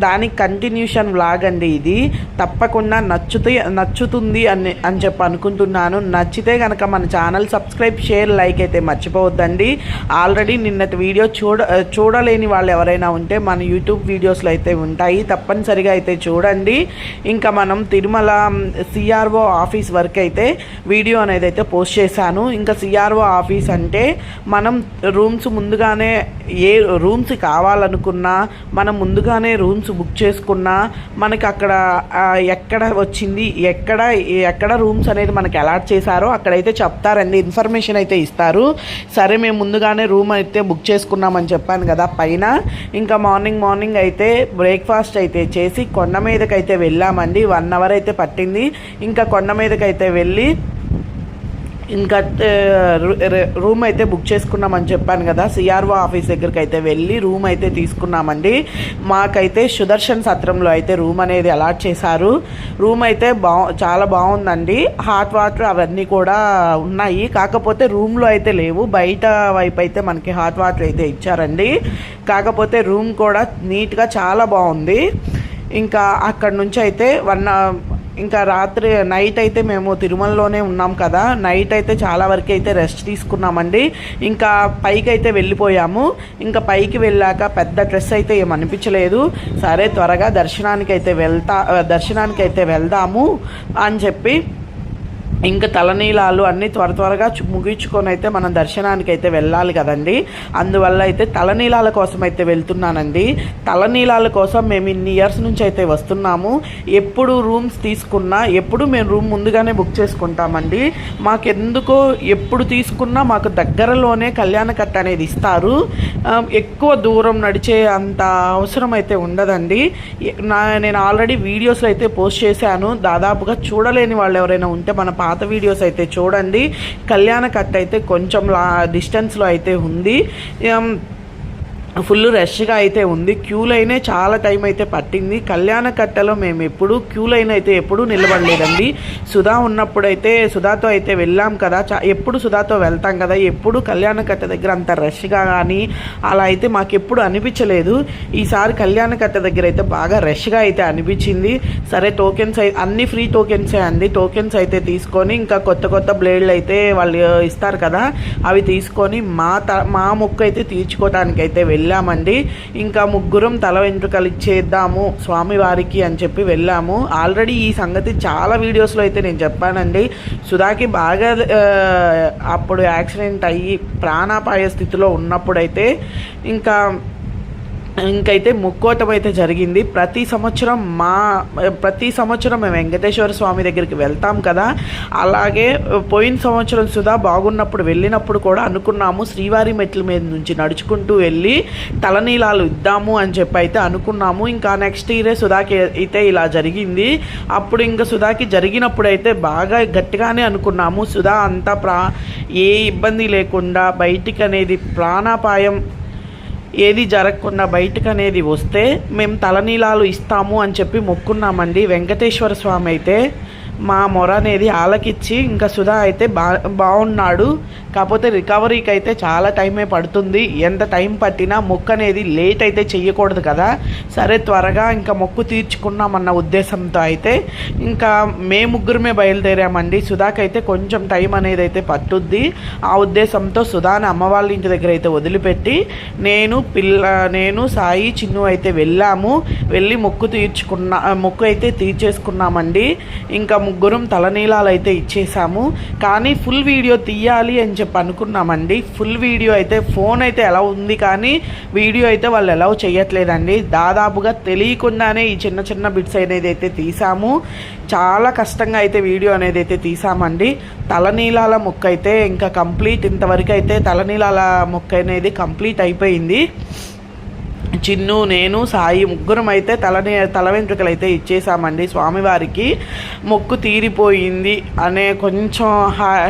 దానికి continuation vlog అండి ఇది. తప్పకుండా నచ్చుతుంది అని చెప్పి అనుకుంటున్నాను. నచ్చితే కనుక మన ఛానల్ సబ్స్క్రైబ్, షేర్, లైక్ అయితే మర్చిపోవద్దండి. ఆల్రెడీ నిన్నటి వీడియో చూడలేని వాళ్ళు ఎవరైనా ఉంటే మన యూట్యూబ్ వీడియోస్లో అయితే ఉంటాయి, తప్పనిసరిగా అయితే చూడండి. ఇంకా మనం తిరుమల సిఆర్ఓ ఆఫీస్ వరకు అయితే వీడియో అనేది అయితే పోస్ట్ చేశాను. ఇంకా సిఆర్ఓ ఆఫీస్ అంటే మనం రూమ్స్ ముందుగానే ఏ రూమ్స్ కావాలనుకున్నా మనం ముందుగానే రూమ్స్ బుక్ చేసుకున్నా మనకి అక్కడ ఎక్కడ వచ్చింది, ఎక్కడ రూమ్స్ అనేది మనకి అలాట్ చేశారో అక్కడైతే చెప్తారండి, ఇన్ఫర్మేషన్ అయితే ఇస్తారు. సరే మేము ముందుగానే రూమ్ అయితే బుక్ చేసుకున్నామని చెప్పాను కదా పైన. ఇంకా మార్నింగ్ అయితే బ్రేక్ఫాస్ట్ అయితే చేసి కొండ మీదకి అయితే వెళ్ళామండి. 1 అవర్ అయితే పట్టింది. ఇంకా కొండ మీదకి అయితే వెళ్ళి ఇంకా రూమ్ అయితే బుక్ చేసుకున్నామని చెప్పాను కదా. సిఆర్ఓ ఆఫీస్ దగ్గరికి అయితే వెళ్ళి రూమ్ అయితే తీసుకున్నామండి. మాకైతే సుదర్శన్ సత్రంలో అయితే రూమ్ అనేది అలాట్ చేశారు. రూమ్ అయితే చాలా బాగుందండి. హాట్ వాటర్ అవన్నీ కూడా ఉన్నాయి, కాకపోతే రూమ్లో అయితే లేవు. బయట వైపు అయితే మనకి హాట్ వాటర్ అయితే ఇచ్చారండి. కాకపోతే రూమ్ కూడా నీట్గా చాలా బాగుంది. ఇంకా అక్కడ నుంచి అయితే ఇంకా నైట్ అయితే మేము తిరుమలలోనే ఉన్నాం కదా, నైట్ అయితే చాలా వరకు అయితే రెస్ట్ తీసుకున్నామండి. ఇంకా పైకి అయితే వెళ్ళిపోయాము. ఇంకా పైకి వెళ్ళాక పెద్ద స్ట్రెస్ అయితే ఏమనిపించలేదు. సరే త్వరగా దర్శనానికి అయితే వెళ్దాము అని చెప్పి ఇంకా తలనీలాలు అన్నీ త్వరగా ముగించుకొని అయితే మనం దర్శనానికి అయితే వెళ్ళాలి కదండి. అందువల్ల అయితే తలనీలాల కోసం అయితే వెళ్తున్నానండి. తలనీలాల కోసం మేము ఇన్ని ఇయర్స్ నుంచి అయితే వస్తున్నాము. ఎప్పుడు రూమ్స్ తీసుకున్నా ఎప్పుడు మేము రూమ్ ముందుగానే బుక్ చేసుకుంటామండి. మాకెందుకో ఎప్పుడు తీసుకున్నా మాకు దగ్గరలోనే కళ్యాణకట్ట అనేది ఇస్తారు. ఎక్కువ దూరం నడిచే అంత అవసరం అయితే ఉండదండి. నేను ఆల్రెడీ వీడియోస్లో అయితే పోస్ట్ చేశాను. దాదాపుగా చూడలేని వాళ్ళు ఎవరైనా ఉంటే మన పాత వీడియోస్ అయితే చూడండి. కళ్యాణకట్ట అయితే కొంచెం డిస్టెన్స్లో అయితే ఉంది. ఫుల్ రష్గా అయితే ఉంది. క్యూ లైనే చాలా టైం అయితే పట్టింది. కళ్యాణకట్టలో మేము ఎప్పుడు క్యూ లైన్ అయితే ఎప్పుడూ నిలబడలేదండి. సుధా ఉన్నప్పుడైతే సుధాతో అయితే వెళ్ళాం కదా, ఎప్పుడు సుధాతో వెళ్తాం కదా, ఎప్పుడు కళ్యాణకట్ట దగ్గర అంత రష్గా కానీ అలా అయితే మాకు ఎప్పుడు అనిపించలేదు. ఈసారి కళ్యాణకట్ట దగ్గర అయితే బాగా రష్గా అయితే అనిపించింది. సరే టోకెన్స్ అన్ని ఫ్రీ టోకెన్సే అండి. టోకెన్స్ అయితే తీసుకొని ఇంకా కొత్త బ్లేడ్లు అయితే వాళ్ళు ఇస్తారు కదా, అవి తీసుకొని మా మొక్కు అయితే తీర్చుకోవడానికి అయితే వెళ్ళామండి. ఇంకా ముగ్గురం తల వెంట్రుకలు ఇచ్చేద్దాము స్వామివారికి అని చెప్పి వెళ్ళాము. ఆల్రెడీ ఈ సంగతి చాలా వీడియోస్లో అయితే నేను చెప్పానండి. సుధాకి బాగా అప్పుడు యాక్సిడెంట్ అయ్యి ప్రాణాపాయ స్థితిలో ఉన్నప్పుడైతే ఇంకైతే ముక్కోటం అయితే జరిగింది. ప్రతి సంవత్సరం మేము వెంకటేశ్వర స్వామి దగ్గరికి వెళ్తాం కదా, అలాగే పోయిన సంవత్సరం సుధా బాగున్నప్పుడు వెళ్ళినప్పుడు కూడా అనుకున్నాము శ్రీవారి మెట్ల మీద నుంచి నడుచుకుంటూ వెళ్ళి తలనీలాలు ఇద్దాము అని చెప్పి అయితే అనుకున్నాము. ఇంకా నెక్స్ట్ ఇయరే సుధాకి అయితే ఇలా జరిగింది. అప్పుడు ఇంకా సుధాకి జరిగినప్పుడు అయితే బాగా గట్టిగానే అనుకున్నాము సుధా అంతా ఏ ఇబ్బంది లేకుండా బయటికి అనేది ప్రాణాపాయం ఏది జరగకుండా బయటకు అనేది వస్తే మేము తలనీలాలు ఇస్తాము అని చెప్పి మొక్కున్నామండి. వెంకటేశ్వర స్వామి అయితే మా మొర అనేది ఆలకిచ్చి ఇంకా సుధా అయితే బాగున్నాడు. కాకపోతే రికవరీకి అయితే చాలా టైమే పడుతుంది. ఎంత టైం పట్టినా మొక్కు అనేది లేట్ అయితే చెయ్యకూడదు కదా. సరే త్వరగా ఇంకా మొక్కు తీర్చుకున్నామన్న ఉద్దేశంతో అయితే ఇంకా మేము ముగ్గురమే బయలుదేరామండి. సుధాకైతే కొంచెం టైం అనేది అయితే పట్టుద్ది. ఆ ఉద్దేశంతో సుధాని అమ్మ వాళ్ళ ఇంటి దగ్గర అయితే వదిలిపెట్టి నేను సాయి చిన్ను అయితే వెళ్ళి మొక్కు అయితే తీర్చేసుకున్నామండి. ఇంకా ముగ్గురం తలనీలాలు అయితే ఇచ్చేసాము. కానీ ఫుల్ వీడియో తీయాలి అని చెప్పి అనుకున్నామండి. ఫుల్ వీడియో అయితే ఫోన్ అయితే ఎలా ఉంది కానీ వీడియో అయితే వాళ్ళు ఎలా చేయట్లేదండి. దాదాపుగా తెలియకుండానే ఈ చిన్న బిట్స్ అనేది అయితే తీసాము. చాలా కష్టంగా అయితే వీడియో అనేది అయితే తీసామండి. తలనీలాల మొక్క అయితే ఇంకా కంప్లీట్ ఇంతవరకు అయితే తలనీలాల మొక్క అనేది కంప్లీట్ అయిపోయింది. చిన్ను నేను సాయి ముగ్గురం అయితే తల వెంట్రుకలు అయితే ఇచ్చేసామండి. స్వామివారికి మొక్కు తీరిపోయింది అనే కొంచెం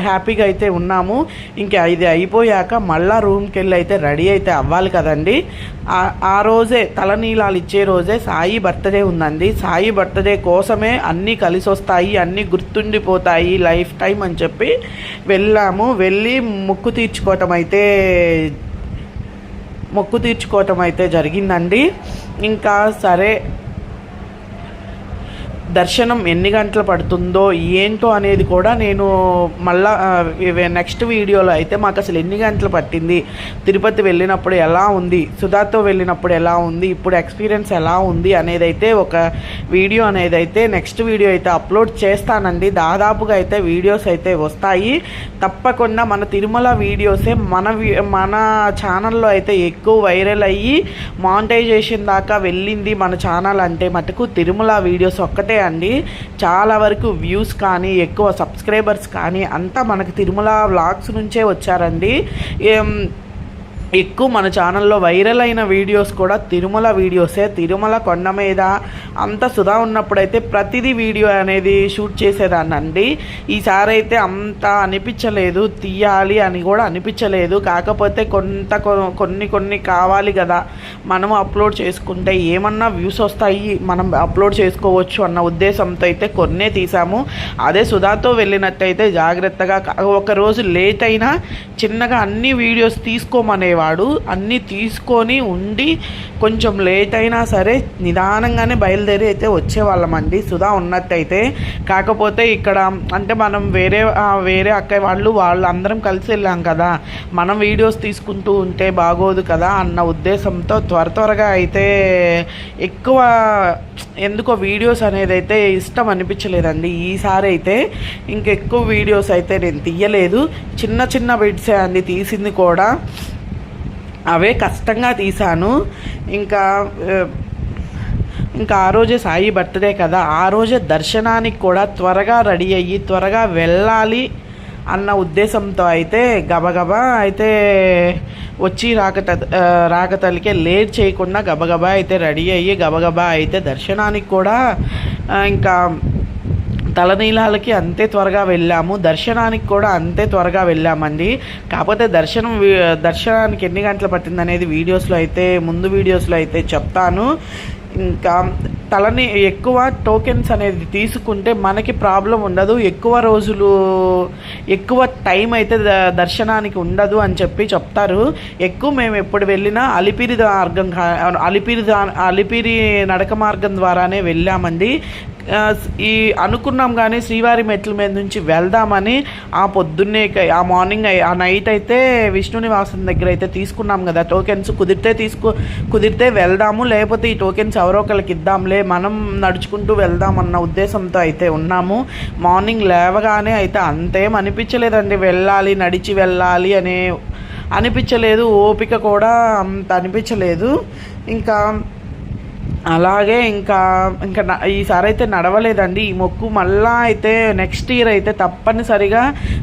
హ్యాపీగా అయితే ఉన్నాము. ఇంకా ఇది అయిపోయాక మళ్ళా రూమ్కి వెళ్ళి అయితే రెడీ అయితే అవ్వాలి కదండి. ఆ రోజే తలనీలాలు ఇచ్చే రోజే సాయి బర్త్డే ఉందండి. సాయి బర్త్డే కోసమే అన్నీ కలిసి వస్తాయి, అన్నీ గుర్తుండిపోతాయి లైఫ్ టైం అని చెప్పి వెళ్ళి మొక్కు తీర్చుకోవటం అయితే జరిగిందండి. ఇంకా సరే దర్శనం ఎన్ని గంటలు పడుతుందో ఏంటో అనేది కూడా నేను మళ్ళా నెక్స్ట్ వీడియోలో అయితే మాకు అసలు ఎన్ని గంటలు పట్టింది, తిరుపతి వెళ్ళినప్పుడు ఎలా ఉంది, సుధాతో వెళ్ళినప్పుడు ఎలా ఉంది, ఇప్పుడు ఎక్స్పీరియన్స్ ఎలా ఉంది అనేది అయితే ఒక వీడియో అనేది అయితే నెక్స్ట్ వీడియో అయితే అప్లోడ్ చేస్తానండి. దాదాపుగా అయితే వీడియోస్ అయితే వస్తాయి తప్పకుండా. మన తిరుమల వీడియోసే మన ఛానల్లో అయితే ఎక్కువ వైరల్ అయ్యి మానిటైజేషన్ దాకా వెళ్ళింది మన ఛానల్ అంటే మటుకు తిరుమల వీడియోస్ ఒక్కటే అండి. చాలా వరకు వ్యూస్ కానీ ఎక్కువ సబ్స్క్రైబర్స్ కానీ అంతా మనకు తిరుమల వ్లాగ్స్ నుంచే వచ్చారండి. ఎక్కువ మన ఛానల్లో వైరల్ అయిన వీడియోస్ కూడా తిరుమల వీడియోసే. తిరుమల కొండ మీద అంత సుధా ఉన్నప్పుడైతే ప్రతిదీ వీడియో అనేది షూట్ చేసేదాన్నండి. ఈసారి అయితే అంత అనిపించలేదు, తీయాలి అని కూడా అనిపించలేదు. కాకపోతే కొన్ని కావాలి కదా, మనము అప్లోడ్ చేసుకుంటే ఏమన్నా వ్యూస్ వస్తాయి, మనం అప్లోడ్ చేసుకోవచ్చు అన్న ఉద్దేశంతో అయితే కొన్నే తీసాము. అదే సుధాతో వెళ్ళినట్టయితే జాగ్రత్తగా ఒకరోజు లేట్ అయినా చిన్నగా అన్ని వీడియోస్ తీసుకోమనేవాడు. అన్నీ తీసుకొని ఉండి కొంచెం లేట్ అయినా సరే నిదానంగానే బయలుదేరి అయితే వచ్చేవాళ్ళమండి సుధా ఉన్నట్టయితే. కాకపోతే ఇక్కడ అంటే మనం వేరే అక్కయ్య వాళ్ళు అందరం కలిసి వెళ్ళాం కదా, మనం వీడియోస్ తీసుకుంటూ ఉంటే బాగోదు కదా అన్న ఉద్దేశంతో త్వరగా అయితే ఎక్కువ ఎందుకో వీడియోస్ అనేది అయితే ఇష్టం అనిపించలేదండి. ఈసారి అయితే ఇంకెక్కువ వీడియోస్ అయితే నేను తీయలేదు. చిన్న బిట్సే అండి తీసింది కూడా, అవే కష్టంగా తీశాను. ఇంకా ఆ రోజే సాయి బర్త్డే కదా, ఆ రోజే దర్శనానికి కూడా త్వరగా రెడీ అయ్యి త్వరగా వెళ్ళాలి అన్న ఉద్దేశంతో అయితే గబగబా అయితే వచ్చి రాకతలికే లేట్ చేయకుండా గబగబా అయితే రెడీ అయ్యి గబగబా అయితే దర్శనానికి కూడా ఇంకా తలనీలాలకి అంతే త్వరగా వెళ్ళాము, దర్శనానికి కూడా అంతే త్వరగా వెళ్ళామండి. కాకపోతే దర్శనానికి ఎన్ని గంటలు పట్టింది అనేది ముందు వీడియోస్లో అయితే చెప్తాను. ఇంకా ఎక్కువ టోకెన్స్ అనేది తీసుకుంటే మనకి ప్రాబ్లం ఉండదు, ఎక్కువ టైం అయితే దర్శనానికి ఉండదు అని చెప్తారు. ఎక్కువ మేము ఎప్పుడు వెళ్ళినా అలిపిరి నడక మార్గం ద్వారానే వెళ్ళామండి. అనుకున్నాం కానీ శ్రీవారి మెట్ల మీద నుంచి వెళ్దామని పొద్దున్నే మార్నింగ్ నైట్ అయితే విష్ణు నివాసం దగ్గర అయితే తీసుకున్నాం కదా టోకెన్స్. కుదిరితే వెళ్దాము, లేకపోతే ఈ టోకెన్స్ ఎవరో ఒకరికి ఇద్దాంలే, మనం నడుచుకుంటూ వెళ్దామన్న ఉద్దేశంతో అయితే ఉన్నాము. మార్నింగ్ లేవగానే అయితే అంతేం అనిపించలేదండి, నడిచి వెళ్ళాలి అనిపించలేదు, ఓపిక కూడా అంత అనిపించలేదు. ఇంకా అలాగే ఇంకా ఈసారి అయితే నడవలేదండి. ఈ మొక్కు మళ్ళా అయితే నెక్స్ట్ ఇయర్ అయితే తప్పనిసరిగా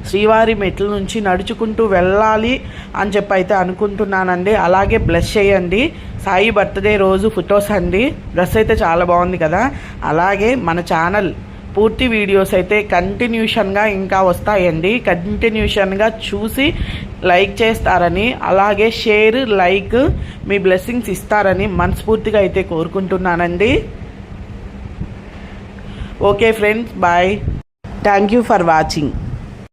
శ్రీవారి మెట్ల నుంచి నడుచుకుంటూ వెళ్ళాలి అని అయితే అనుకుంటున్నానండి. అలాగే బ్లెస్ చేయండి. సాయి బర్త్డే రోజు ఫొటోస్ అండి, డ్రెస్ అయితే చాలా బాగుంది కదా. అలాగే మన ఛానల్ పూర్తి వీడియోస్ అయితే కంటిన్యూషన్గా ఇంకా వస్తాయండి. కంటిన్యూషన్గా చూసి లైక్ చేస్తారని, అలాగే షేర్ లైక్ మీ బ్లెస్సింగ్స్ ఇస్తారని మనస్ఫూర్తిగా అయితే కోరుకుంటున్నానండి. Okay friends, bye. Thank you for watching.